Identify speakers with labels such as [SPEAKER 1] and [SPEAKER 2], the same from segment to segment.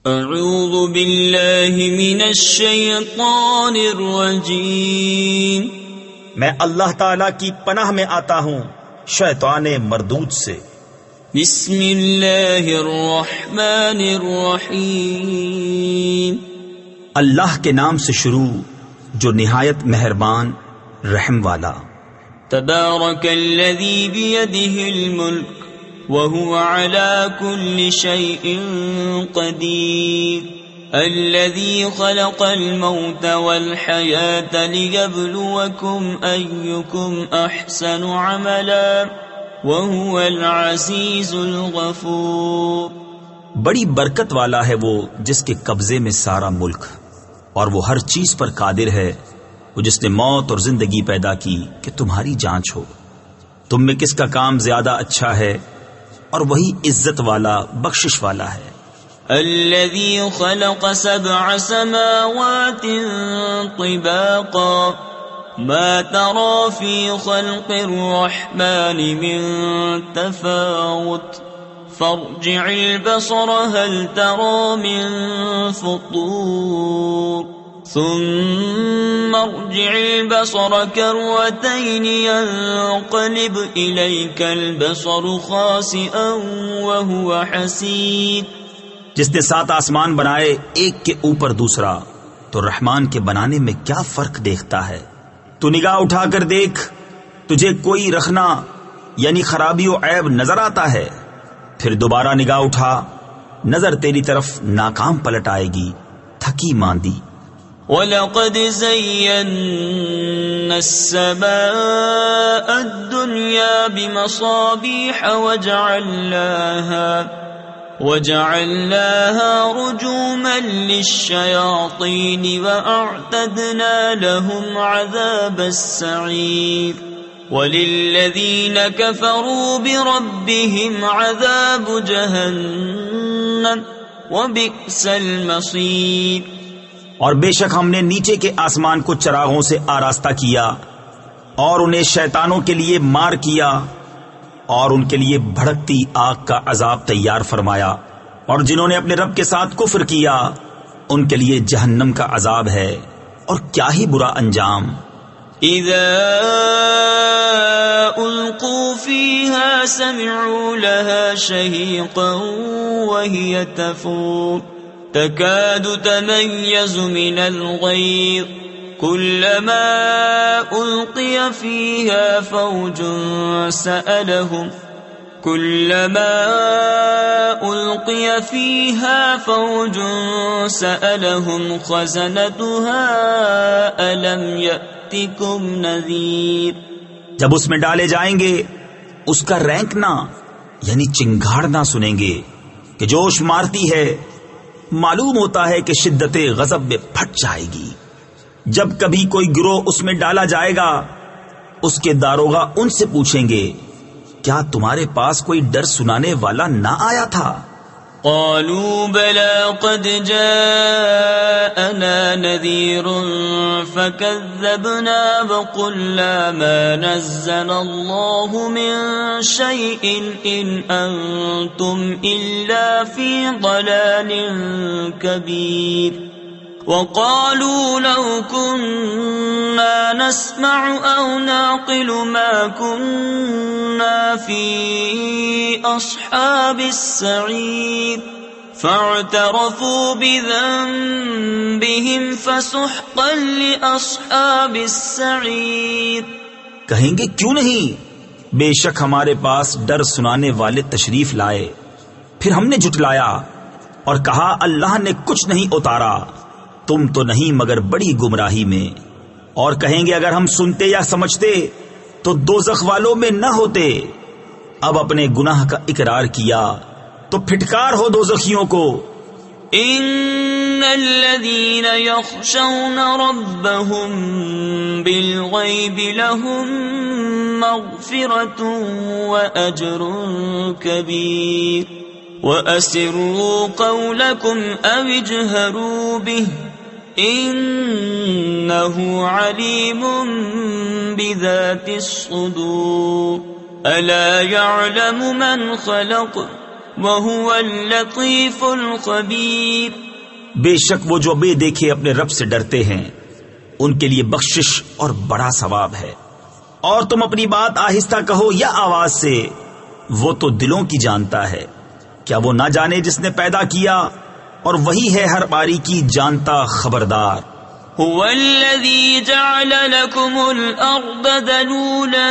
[SPEAKER 1] اعوذ باللہ من الشیطان الرجیم،
[SPEAKER 2] میں اللہ تعالی کی پناہ میں آتا ہوں شیطان مردود سے۔
[SPEAKER 1] بسم اللہ الرحمن الرحیم،
[SPEAKER 2] اللہ کے نام سے شروع جو نہایت مہربان رحم والا۔
[SPEAKER 1] تبارک الذی بیدہ الملک وهو على كل شيء قدير الذي خلق الموت والحياة ليبلوكم أيكم أحسن عملا وهو العزيز الغفور۔
[SPEAKER 2] بڑی برکت والا ہے وہ جس کے قبضے میں سارا ملک، اور وہ ہر چیز پر قادر ہے، وہ جس نے موت اور زندگی پیدا کی کہ تمہاری جانچ ہو، تم میں کس کا کام زیادہ اچھا ہے، اور وہی عزت والا بخشش والا ہے۔
[SPEAKER 1] الذي خلق 7 سماوات طباقا ما ترى في خلق الرحمن من تفاوت فارجع البصر هل ترى من فطور ثم ارجع البصر كرتين ينقلب إليك البصر خاسئا وهو حسير۔
[SPEAKER 2] جس نے 7 آسمان بنائے ایک کے اوپر دوسرا، تو رحمان کے بنانے میں کیا فرق دیکھتا ہے؟ تو نگاہ اٹھا کر دیکھ، تجھے کوئی رخنا یعنی خرابی و عیب نظر آتا ہے؟ پھر دوبارہ نگاہ اٹھا، نظر تیری طرف ناکام پلٹ آئے گی، تھکی ماندی۔
[SPEAKER 1] وَلَقَدْ زَيَّنَّا السَّمَاءَ الدُّنْيَا بِمَصَابِيحَ وَجَعَلْنَاهَا رُجُومًا لِلشَّيَاطِينِ وَأَعْتَدْنَا لَهُمْ عَذَابَ السَّعِيرِ وَلِلَّذِينَ كَفَرُوا بِرَبِّهِمْ عَذَابُ جَهَنَّمَ وَبِئْسَ الْمَصِيرُ۔
[SPEAKER 2] اور بے شک ہم نے نیچے کے آسمان کو چراغوں سے آراستہ کیا، اور انہیں شیطانوں کے لیے مار کیا، اور ان کے لیے بھڑکتی آگ کا عذاب تیار فرمایا، اور جنہوں نے اپنے رب کے ساتھ کفر کیا ان کے لیے جہنم کا عذاب ہے، اور کیا ہی برا انجام۔
[SPEAKER 1] اذا القوا فيها سمعوا لها شهيقا وهي تفور تكاد تميز من الغيظ كلما ألقي فيها فوج سألهم خزنتها ألم يأتكم نذير۔
[SPEAKER 2] جب اس میں ڈالے جائیں گے اس کا رینکنا یعنی چنگھاڑنا سنیں گے کہ جوش مارتی ہے، معلوم ہوتا ہے کہ شدت غضب میں پھٹ جائے گی۔ جب کبھی کوئی گروہ اس میں ڈالا جائے گا، اس کے داروغہ ان سے پوچھیں گے کیا تمہارے پاس کوئی ڈر سنانے والا نہ آیا تھا؟
[SPEAKER 1] قالوا بلى قد جاءنا نذير فكذبنا وقلنا ما نزل الله من شيء إن أنتم إلا في ضلال كبير وقالوا لو كنا نسمع أو نعقل ما كنا في أصحاب السعير فاعترفوا بذنبهم فسحقا لأصحاب السعير۔
[SPEAKER 2] کہیں گے کیوں نہیں، بے شک ہمارے پاس ڈر سنانے والے تشریف لائے، پھر ہم نے جھٹلایا اور کہا اللہ نے کچھ نہیں اتارا، تم تو نہیں مگر بڑی گمراہی میں۔ اور کہیں گے اگر ہم سنتے یا سمجھتے تو دوزخ والوں میں نہ ہوتے۔ اب اپنے گناہ کا اقرار کیا تو پھٹکار ہو دوزخیوں کو۔
[SPEAKER 1] ان الذين يخشون ربهم بالغيب لهم مغفرة واجر كبير واسروا قولكم او اجهروا به انه عليم بذات الصدور الا يعلم من خلق وهو اللطيف الخبير.
[SPEAKER 2] بے شک وہ جو بے دیکھے اپنے رب سے ڈرتے ہیں ان کے لیے بخشش اور بڑا ثواب ہے. اور تم اپنی بات آہستہ کہو یا آواز سے، وہ تو دلوں کی جانتا ہے. کیا وہ نہ جانے جس نے پیدا کیا، اور وہی ہے ہر باری کی جانتا خبردار.
[SPEAKER 1] هو الذي جعل لكم الأرض ذلولا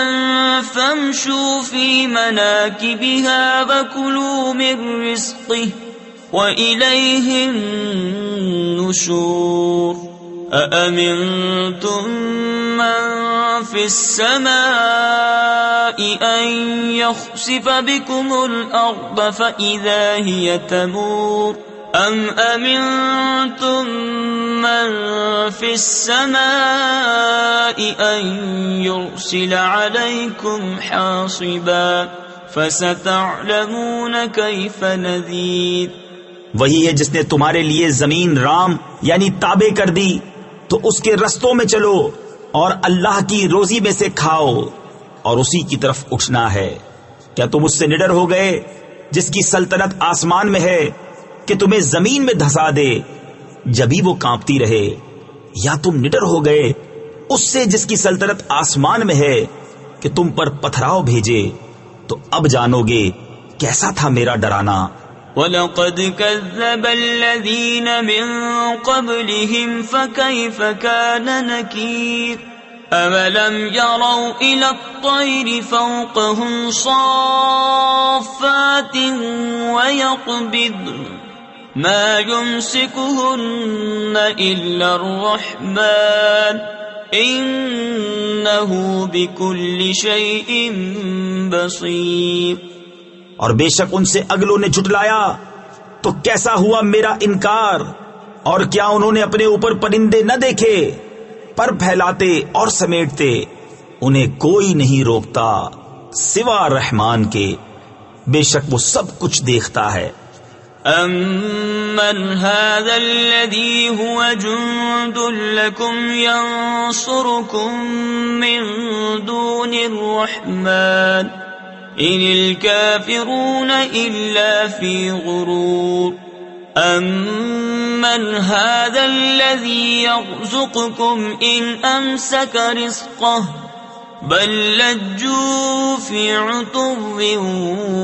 [SPEAKER 1] فامشوا في مناكبها وكلوا من رزقه وإليه النشور. أأمنتم من في السماء أن يخسف بكم الأرض فإذا هي تمور أم أمنتم من في السماء أن يرسل عليكم حاصبا فستعلمون كيف نذير.
[SPEAKER 2] وہی ہے جس نے تمہارے لیے زمین رام یعنی تابع کر دی، تو اس کے رستوں میں چلو اور اللہ کی روزی میں سے کھاؤ اور اسی کی طرف اٹھنا ہے. کیا تم اس سے نڈر ہو گئے جس کی سلطنت آسمان میں ہے کہ تمہیں زمین میں دھسا دے جبھی وہ کانپتی رہے، یا تم نڈر ہو گئے اس سے جس کی سلطنت آسمان میں ہے کہ تم پر پتھراؤ بھیجے؟ تو اب جانو گے کیسا تھا میرا ڈرانا.
[SPEAKER 1] وَلَقَدْ كَذَّبَ الَّذِينَ مِن قَبْلِهِمْ فَكَيْفَ كَانَ نَكِيرِ. أَوَلَمْ يَرَوْا إِلَى الطَّيْرِ فَوْقَهُمْ صَافَّاتٍ وَيَقْبِضْنَ مَا يُمْسِكُهُنَّ إِلَّا الرَّحْمَنُ إِنَّهُ بِكُلِّ شَيْءٍ بَصِيرٌ.
[SPEAKER 2] اور بے شک ان سے اگلوں نے جھٹلایا تو کیسا ہوا میرا انکار. اور کیا انہوں نے اپنے اوپر پرندے نہ دیکھے، پر پھیلاتے اور سمیٹتے، انہیں کوئی نہیں روکتا سوا رحمان کے، بے شک وہ سب کچھ دیکھتا ہے.
[SPEAKER 1] أَمَّنْ هَذَا الَّذِي هُوَ جُنْدٌ لَكُمْ يَنْصُرُكُمْ مِنْ دُونِ الرَّحْمَنِ إِنِ الْكَافِرُونَ إِلَّا فِي غُرُورٍ. أَمَّنْ هَذَا الَّذِي يَرْزُقُكُمْ إِنْ أَمْسَكَ رِزْقَهُ بَلْ لَجُّوا فِي عُتُوٍّ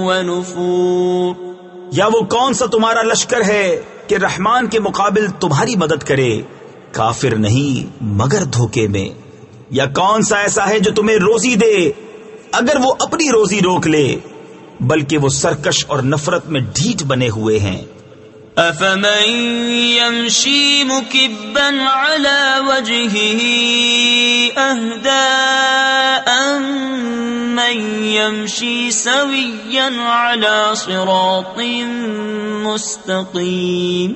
[SPEAKER 1] وَنُفُورٍ.
[SPEAKER 2] یا وہ کون سا تمہارا لشکر ہے کہ رحمان کے مقابل تمہاری مدد کرے؟ کافر نہیں مگر دھوکے میں. یا کون سا ایسا ہے جو تمہیں روزی دے اگر وہ اپنی روزی روک لے، بلکہ وہ سرکش اور نفرت میں ڈھیٹ بنے ہوئے ہیں.
[SPEAKER 1] أَفَمَن يَمْشِي مُكِبًّا عَلَى وَجْهِهِ أَهْدَىٰ أَمَّن يَمْشِي سَوِيًّا عَلَى صِرَاطٍ مُّسْتَقِيمٍ.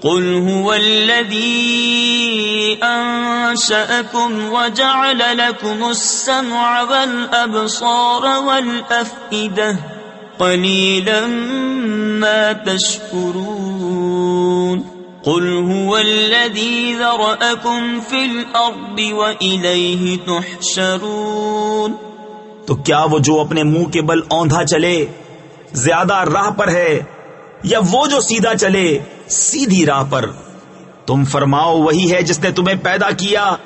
[SPEAKER 1] قُلْ هُوَ الَّذِي أَنشَأَكُمْ وَجَعَلَ لَكُمُ السَّمْعَ وَالْأَبْصَارَ وَالْأَفْئِدَةَ قَلِيلًا مَا تَشْكُرُونَ. قُلْ هُوَ الَّذِي ذَرَأَكُمْ فِي الْأَرْضِ وَإِلَيْهِ تُحْشَرُونَ.
[SPEAKER 2] تو کیا وہ جو اپنے منہ کے بل اوندھا چلے زیادہ راہ پر ہے، یا وہ جو سیدھا چلے سیدھی راہ پر؟ تم فرماؤ وہی ہے جس نے تمہیں پیدا کیا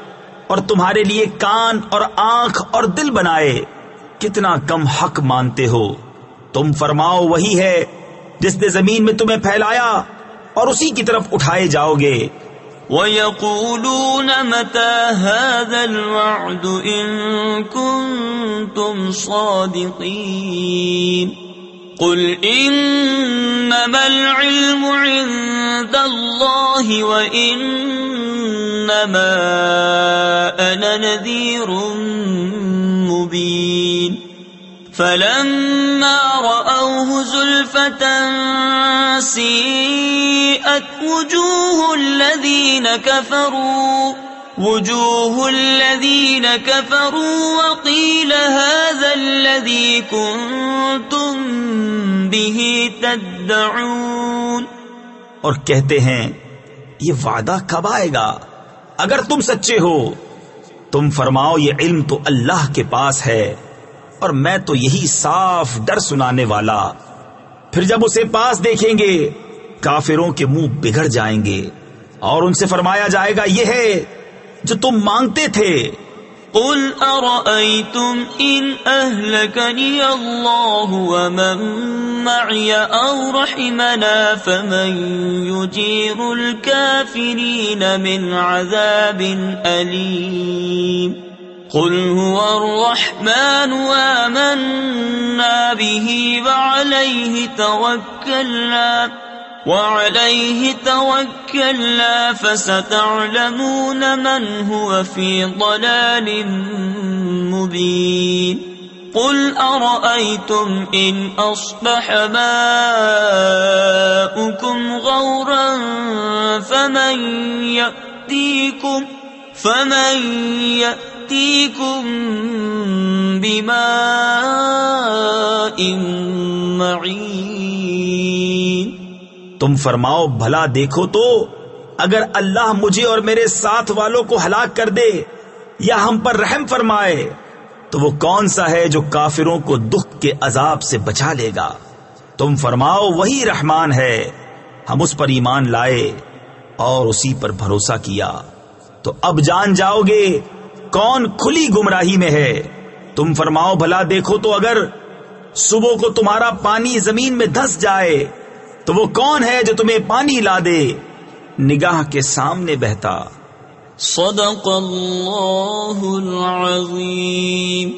[SPEAKER 2] اور تمہارے لیے کان اور آنکھ اور دل بنائے، کتنا کم حق مانتے ہو. تم فرماؤ وہی ہے جس نے زمین میں تمہیں پھیلایا اور اسی کی طرف اٹھائے جاؤ گے.
[SPEAKER 1] وَيَقُولُونَ مَتَى هَذَا الْوَعْدُ إِن كُنتُمْ صَادِقِينَ. قُلْ إِنَّمَا الْعِلْمُ عِندَ اللَّهِ وَإِنَّمَا أَنَا نَذِيرٌ مُبِينٌ. فَلَمَّا رَأَوْهُ زُلْفَةً سِيئَتْ وُجُوهُ الَّذِينَ كَفَرُوا وَقِيلَ هَذَا الَّذِي كُنتُم بِهِ تَدَّعُونَ.
[SPEAKER 2] اور کہتے ہیں یہ وعدہ کب آئے گا اگر تم سچے ہو؟ تم فرماؤ یہ علم تو اللہ کے پاس ہے، اور میں تو یہی صاف ڈر سنانے والا پھر جب اسے پاس دیکھیں گے کافروں کے منہ بگڑ جائیں گے اور ان سے فرمایا جائے گا یہ ہے جو تم مانگتے تھے.
[SPEAKER 1] قل أرأيتم إن أهلكني الله ومن معي أو رحمنا فمن يجير الكافرين من عذاب أليم. قل هو الرحمن آمنا به وعليه توكلنا فستعلمون من هو في ضلال مبين. قل أرأيتم إن أصبح ماؤكم غورا فمن يأتيكم بماء معين.
[SPEAKER 2] تم فرماؤ بھلا دیکھو تو اگر اللہ مجھے اور میرے ساتھ والوں کو ہلاک کر دے یا ہم پر رحم فرمائے تو وہ کون سا ہے جو کافروں کو دکھ کے عذاب سے بچا لے گا؟ تم فرماؤ وہی رحمان ہے، ہم اس پر ایمان لائے اور اسی پر بھروسہ کیا. تو اب جان جاؤ گے کون کھلی گمراہی میں ہے. تم فرماؤ بھلا دیکھو تو اگر صبح کو تمہارا پانی زمین میں دھس جائے تو وہ کون ہے جو تمہیں پانی لا دے نگاہ کے سامنے بہتا.
[SPEAKER 1] صدق اللہ العظیم.